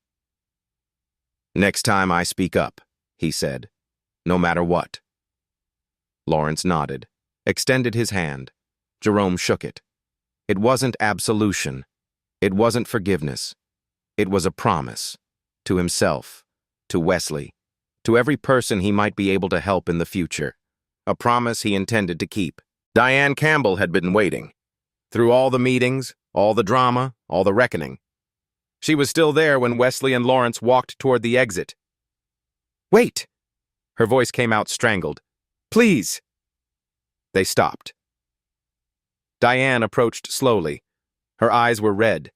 A: Next time I speak up, he said, no matter what. Lawrence nodded, extended his hand. Jerome shook it. It wasn't absolution. It wasn't forgiveness. It was a promise. To himself, to Wesley, to every person he might be able to help in the future. A promise he intended to keep. Diane Campbell had been waiting. Through all the meetings, all the drama, all the reckoning. She was still there when Wesley and Lawrence walked toward the exit. Wait! Her voice came out strangled. Please! They stopped. Diane approached slowly. Her eyes were red.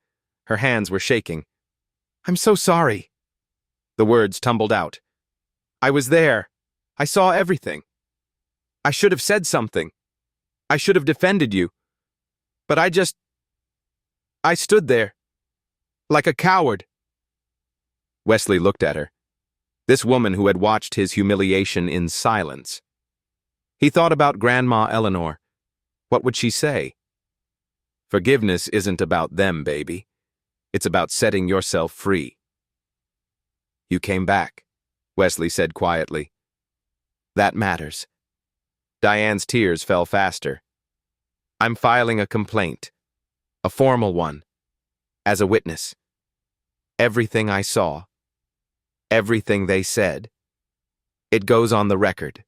A: Her hands were shaking. I'm so sorry. The words tumbled out. I was there. I saw everything. I should have said something. I should have defended you. But I stood there. Like a coward. Wesley looked at her. This woman who had watched his humiliation in silence. He thought about Grandma Eleanor. What would she say? Forgiveness isn't about them, baby. It's about setting yourself free. You came back, Wesley said quietly. That matters. Diane's tears fell faster. I'm filing a complaint. A formal one. As a witness. Everything I saw. Everything they said. It goes on the record.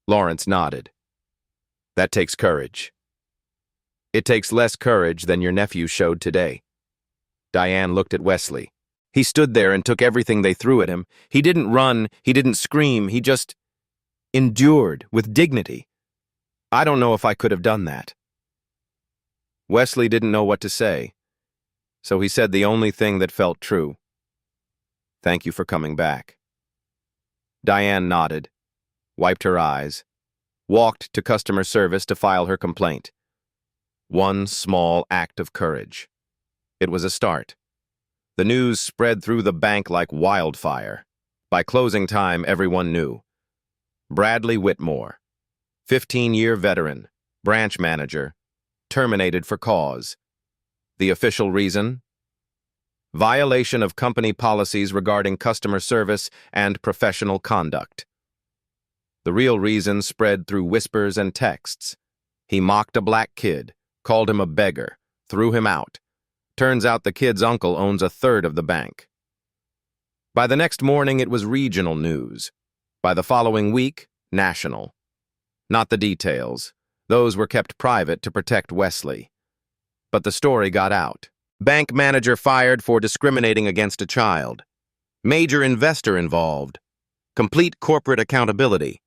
A: Lawrence nodded. That takes courage. It takes less courage than your nephew showed today. Diane looked at Wesley. He stood there and took everything they threw at him. He didn't run, he didn't scream, he just endured with dignity. I don't know if I could have done that. Wesley didn't know what to say, so he said the only thing that felt true. Thank you for coming back. Diane nodded, wiped her eyes, walked to customer service to file her complaint. One small act of courage. It was a start. The news spread through the bank like wildfire. By closing time, everyone knew. Bradley Whitmore, 15-year veteran, branch manager, terminated for cause. The official reason? Violation of company policies regarding customer service and professional conduct. The real reason spread through whispers and texts. He mocked a black kid, called him a beggar, threw him out. Turns out the kid's uncle owns a third of the bank. By the next morning, it was regional news. By the following week, national. Not the details. Those were kept private to protect Wesley. But the story got out. Bank manager fired for discriminating against a child. Major investor involved. Complete corporate accountability.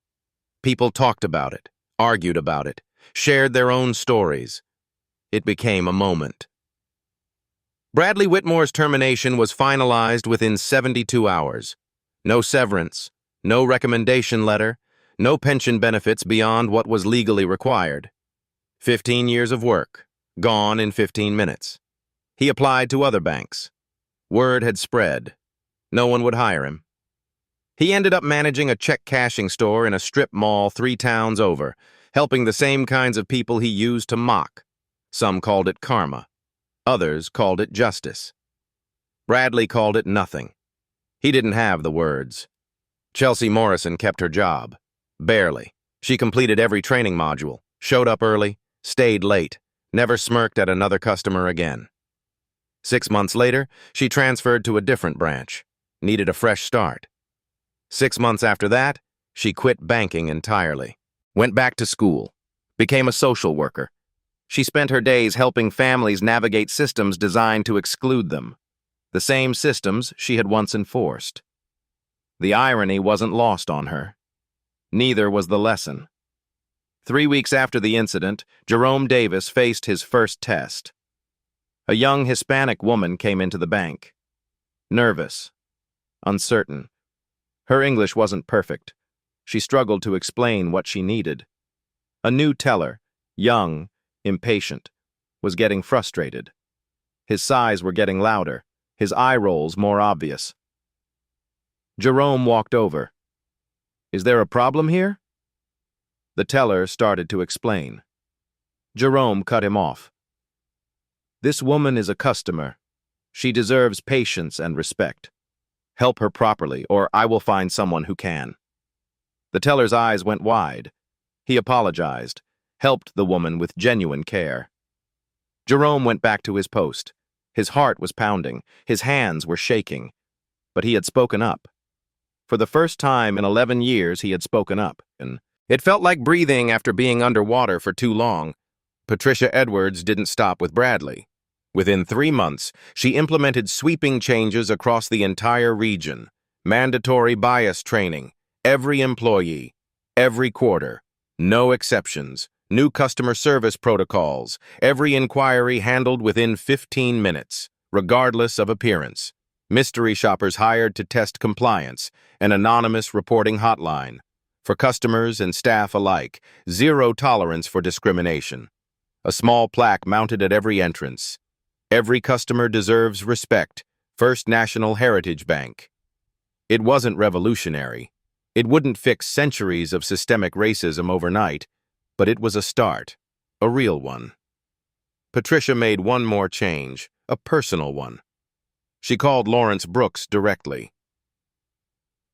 A: People talked about it, argued about it, shared their own stories. It became a moment. Bradley Whitmore's termination was finalized within 72 hours. No severance, no recommendation letter, no pension benefits beyond what was legally required. 15 years of work, gone in 15 minutes. He applied to other banks. Word had spread. No one would hire him. He ended up managing a check cashing store in a strip mall 3 towns over, helping the same kinds of people he used to mock. Some called it karma. Others called it justice. Bradley called it nothing. He didn't have the words. Chelsea Morrison kept her job. Barely. She completed every training module, showed up early, stayed late, never smirked at another customer again. 6 months later, she transferred to a different branch, needed a fresh start. 6 months after that, she quit banking entirely, went back to school, became a social worker. She spent her days helping families navigate systems designed to exclude them, the same systems she had once enforced. The irony wasn't lost on her. Neither was the lesson. 3 weeks after the incident, Jerome Davis faced his first test. A young Hispanic woman came into the bank. Nervous, uncertain. Her English wasn't perfect. She struggled to explain what she needed. A new teller, young, impatient, was getting frustrated. His sighs were getting louder, his eye rolls more obvious. Jerome walked over. Is there a problem here? The teller started to explain. Jerome cut him off. This woman is a customer. She deserves patience and respect. Help her properly, or I will find someone who can. The teller's eyes went wide. He apologized, helped the woman with genuine care. Jerome went back to his post. His heart was pounding, his hands were shaking, but he had spoken up. For the first time in 11 years, he had spoken up, and it felt like breathing after being underwater for too long. Patricia Edwards didn't stop with Bradley. Within 3 months, she implemented sweeping changes across the entire region. Mandatory bias training, every employee, every quarter, no exceptions. New customer service protocols, every inquiry handled within 15 minutes, regardless of appearance. Mystery shoppers hired to test compliance, an anonymous reporting hotline. For customers and staff alike, zero tolerance for discrimination. A small plaque mounted at every entrance. Every customer deserves respect. First National Heritage Bank. It wasn't revolutionary. It wouldn't fix centuries of systemic racism overnight, but it was a start, a real one. Patricia made one more change, a personal one. She called Lawrence Brooks directly.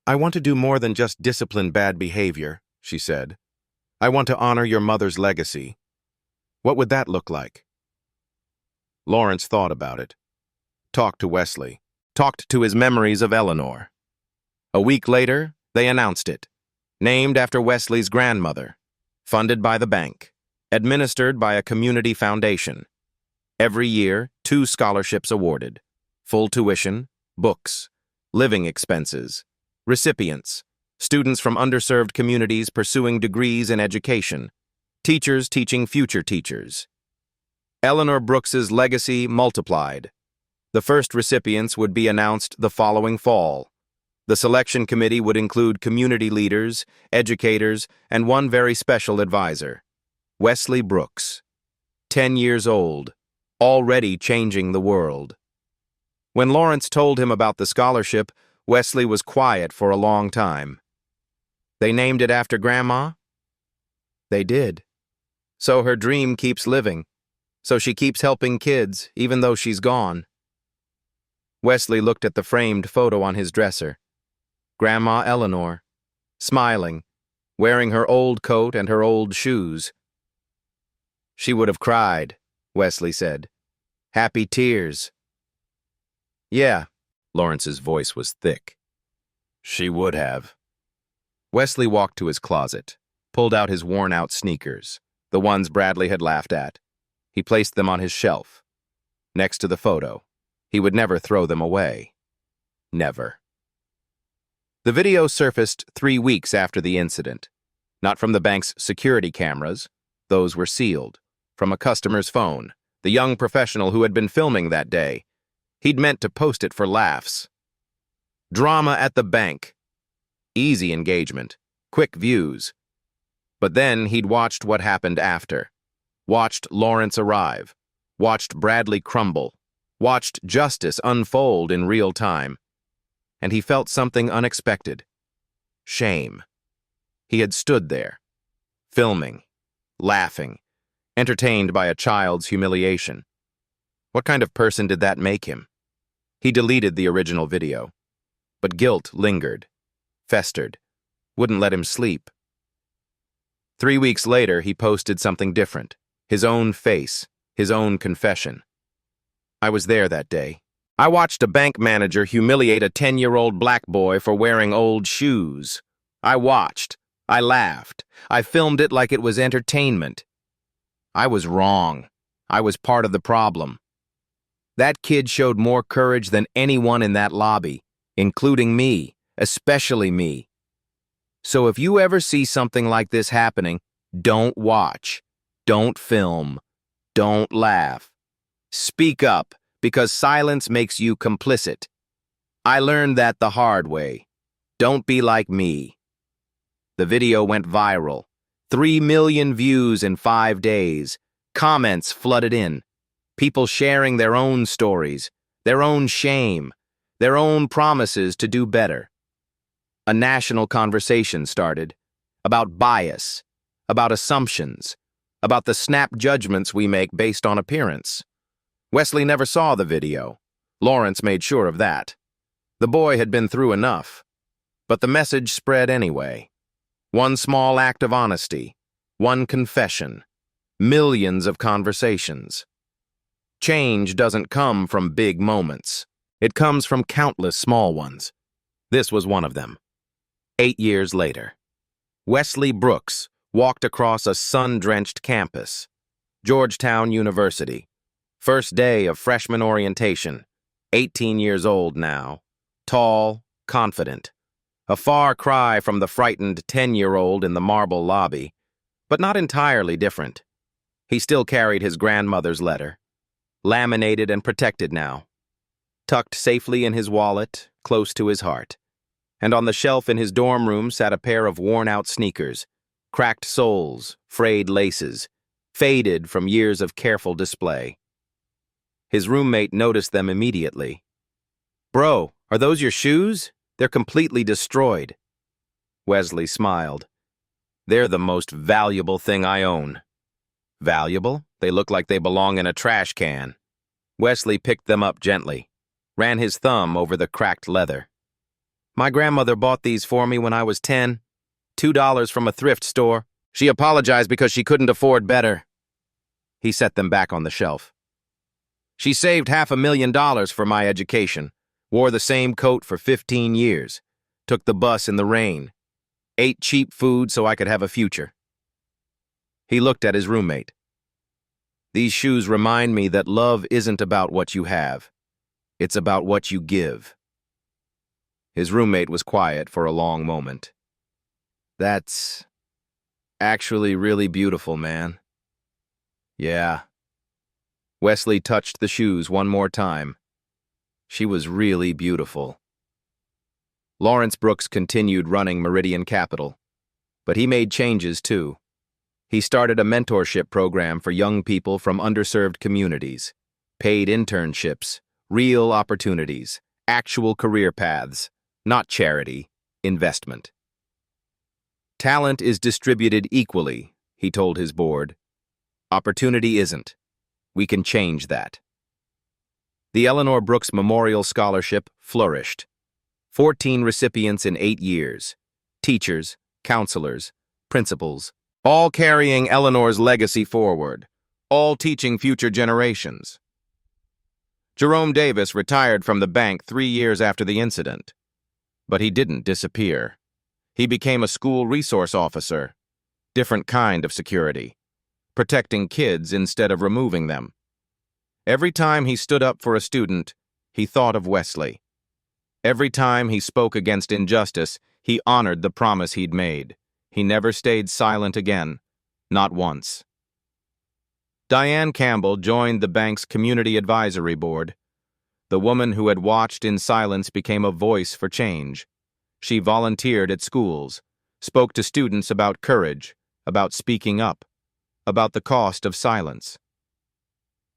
A: "I want to do more than just discipline bad behavior," she said. "I want to honor your mother's legacy. What would that look like?" Lawrence thought about it. Talked to Wesley. Talked to his memories of Eleanor. A week later, they announced it. Named after Wesley's grandmother. Funded by the bank. Administered by a community foundation. Every year, 2 scholarships awarded. Full tuition, books, living expenses, recipients, students from underserved communities pursuing degrees in education, teachers teaching future teachers. Eleanor Brooks's legacy multiplied. The first recipients would be announced the following fall. The selection committee would include community leaders, educators, and one very special advisor. Wesley Brooks. 10 years old, already changing the world. When Lawrence told him about the scholarship, Wesley was quiet for a long time. "They named it after Grandma?" "They did. So her dream keeps living. So she keeps helping kids, even though she's gone." Wesley looked at the framed photo on his dresser. Grandma Eleanor, smiling, wearing her old coat and her old shoes. "She would have cried," Wesley said. "Happy tears." "Yeah," Lawrence's voice was thick. "She would have." Wesley walked to his closet, pulled out his worn-out sneakers, the ones Bradley had laughed at. He placed them on his shelf, next to the photo. He would never throw them away. Never. The video surfaced 3 weeks after the incident. Not from the bank's security cameras. Those were sealed. From a customer's phone, the young professional who had been filming that day. He'd meant to post it for laughs. Drama at the bank. Easy engagement. Quick views. But then he'd watched what happened after. Watched Lawrence arrive. Watched Bradley crumble. Watched justice unfold in real time. And he felt something unexpected. Shame. He had stood there, filming, laughing, entertained by a child's humiliation. What kind of person did that make him? He deleted the original video. But guilt lingered, festered, wouldn't let him sleep. 3 weeks later, he posted something different. His own face, his own confession. "I was there that day. I watched a bank manager humiliate a 10-year-old black boy for wearing old shoes. I watched. I laughed. I filmed it like it was entertainment. I was wrong. I was part of the problem. That kid showed more courage than anyone in that lobby, including me, especially me. So if you ever see something like this happening, don't watch. Don't film. Don't laugh. Speak up, because silence makes you complicit. I learned that the hard way. Don't be like me." The video went viral. 3 million views in 5 days. Comments flooded in. People sharing their own stories, their own shame, their own promises to do better. A national conversation started about bias, about assumptions, about the snap judgments we make based on appearance. Wesley never saw the video. Lawrence made sure of that. The boy had been through enough. But the message spread anyway. One small act of honesty, one confession, millions of conversations. Change doesn't come from big moments. It comes from countless small ones. This was one of them. 8 years later, Wesley Brooks walked across a sun-drenched campus. Georgetown University. First day of freshman orientation. 18 years old now. Tall, confident. A far cry from the frightened 10-year-old in the marble lobby, but not entirely different. He still carried his grandmother's letter. Laminated and protected now. Tucked safely in his wallet, close to his heart. And on the shelf in his dorm room sat a pair of worn-out sneakers, cracked soles, frayed laces, faded from years of careful display. His roommate noticed them immediately. "Bro, are those your shoes? They're completely destroyed." Wesley smiled. "They're the most valuable thing I own." "Valuable? They look like they belong in a trash can." Wesley picked them up gently, ran his thumb over the cracked leather. "My grandmother bought these for me when I was 10. $2 from a thrift store. She apologized because she couldn't afford better." He set them back on the shelf. "She saved $500,000 for my education, wore the same coat for 15 years, took the bus in the rain, ate cheap food so I could have a future." He looked at his roommate. "These shoes remind me that love isn't about what you have. It's about what you give." His roommate was quiet for a long moment. "That's actually really beautiful, man." "Yeah." Wesley touched the shoes one more time. She was really beautiful. Lawrence Brooks continued running Meridian Capital, but he made changes too. He started a mentorship program for young people from underserved communities, paid internships, real opportunities, actual career paths, not charity, investment. "Talent is distributed equally," he told his board. "Opportunity isn't. We can change that." The Eleanor Brooks Memorial Scholarship flourished. 14 recipients in 8 years. Teachers, counselors, principals, all carrying Eleanor's legacy forward, all teaching future generations. Jerome Davis retired from the bank 3 years after the incident. But he didn't disappear. He became a school resource officer. Different kind of security. Protecting kids instead of removing them. Every time he stood up for a student, he thought of Wesley. Every time he spoke against injustice, he honored the promise he'd made. He never stayed silent again, not once. Diane Campbell joined the bank's Community Advisory Board. The woman who had watched in silence became a voice for change. She volunteered at schools, spoke to students about courage, about speaking up, about the cost of silence.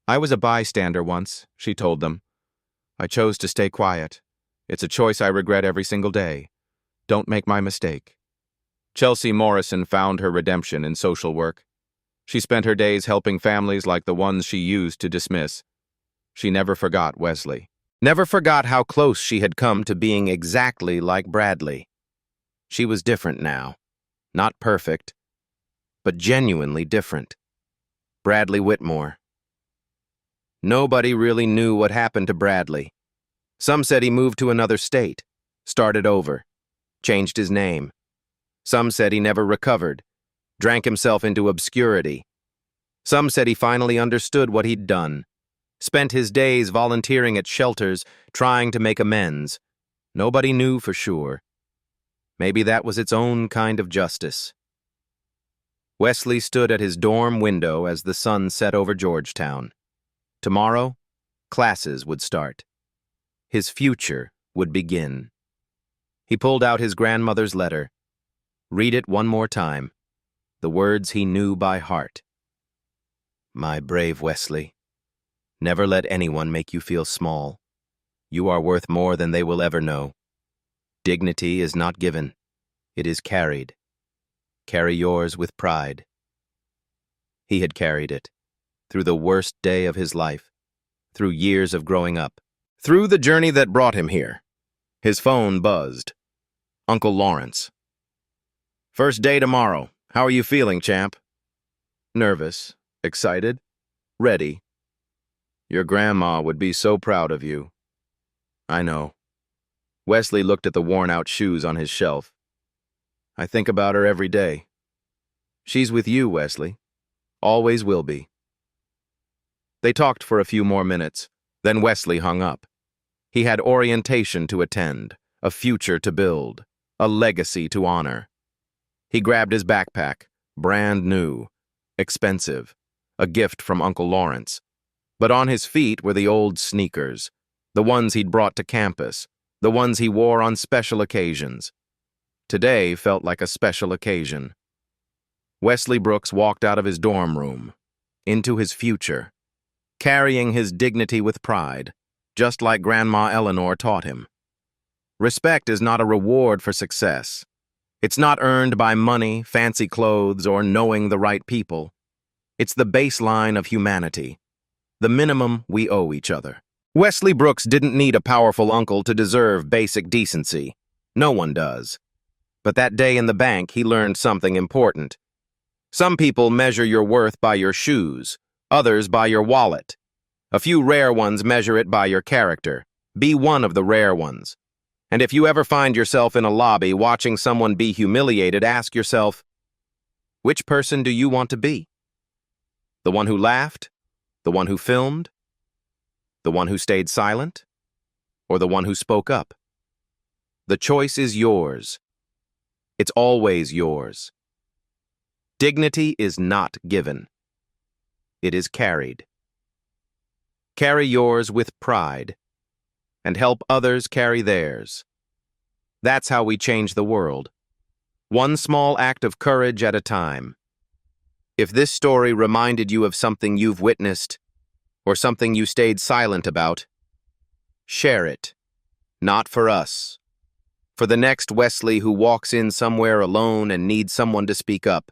A: "I was a bystander once," she told them. "I chose to stay quiet. It's a choice I regret every single day. Don't make my mistake." Chelsea Morrison found her redemption in social work. She spent her days helping families like the ones she used to dismiss. She never forgot Wesley. Never forgot how close she had come to being exactly like Bradley. She was different now. Not perfect, but genuinely different. Bradley Whitmore. Nobody really knew what happened to Bradley. Some said he moved to another state, started over, changed his name. Some said he never recovered, drank himself into obscurity. Some said he finally understood what he'd done, spent his days volunteering at shelters, trying to make amends. Nobody knew for sure. Maybe that was its own kind of justice. Wesley stood at his dorm window as the sun set over Georgetown. Tomorrow, classes would start. His future would begin. He pulled out his grandmother's letter. Read it one more time. The words he knew by heart. "My brave Wesley, never let anyone make you feel small. You are worth more than they will ever know. Dignity is not given. It is carried. Carry yours with pride." He had carried it, through the worst day of his life, through years of growing up, through the journey that brought him here. His phone buzzed. Uncle Lawrence. "First day tomorrow. How are you feeling, champ?" "Nervous, excited, ready." "Your grandma would be so proud of you." "I know." Wesley looked at the worn-out shoes on his shelf. "I think about her every day." "She's with you, Wesley. Always will be." They talked for a few more minutes, then Wesley hung up. He had orientation to attend, a future to build, a legacy to honor. He grabbed his backpack, brand new, expensive, a gift from Uncle Lawrence. But on his feet were the old sneakers, the ones he'd brought to campus, the ones he wore on special occasions. Today felt like a special occasion. Wesley Brooks walked out of his dorm room, into his future, carrying his dignity with pride, just like Grandma Eleanor taught him. Respect is not a reward for success. It's not earned by money, fancy clothes, or knowing the right people. It's the baseline of humanity, the minimum we owe each other. Wesley Brooks didn't need a powerful uncle to deserve basic decency. No one does. But that day in the bank, he learned something important. Some people measure your worth by your shoes, others by your wallet. A few rare ones measure it by your character. Be one of the rare ones. And if you ever find yourself in a lobby watching someone be humiliated, ask yourself, which person do you want to be? The one who laughed? The one who filmed? The one who stayed silent? Or the one who spoke up? The choice is yours. It's always yours. Dignity is not given. It is carried. Carry yours with pride, and help others carry theirs. That's how we change the world. One small act of courage at a time. If this story reminded you of something you've witnessed, or something you stayed silent about, share it. Not for us. For the next Wesley who walks in somewhere alone and needs someone to speak up.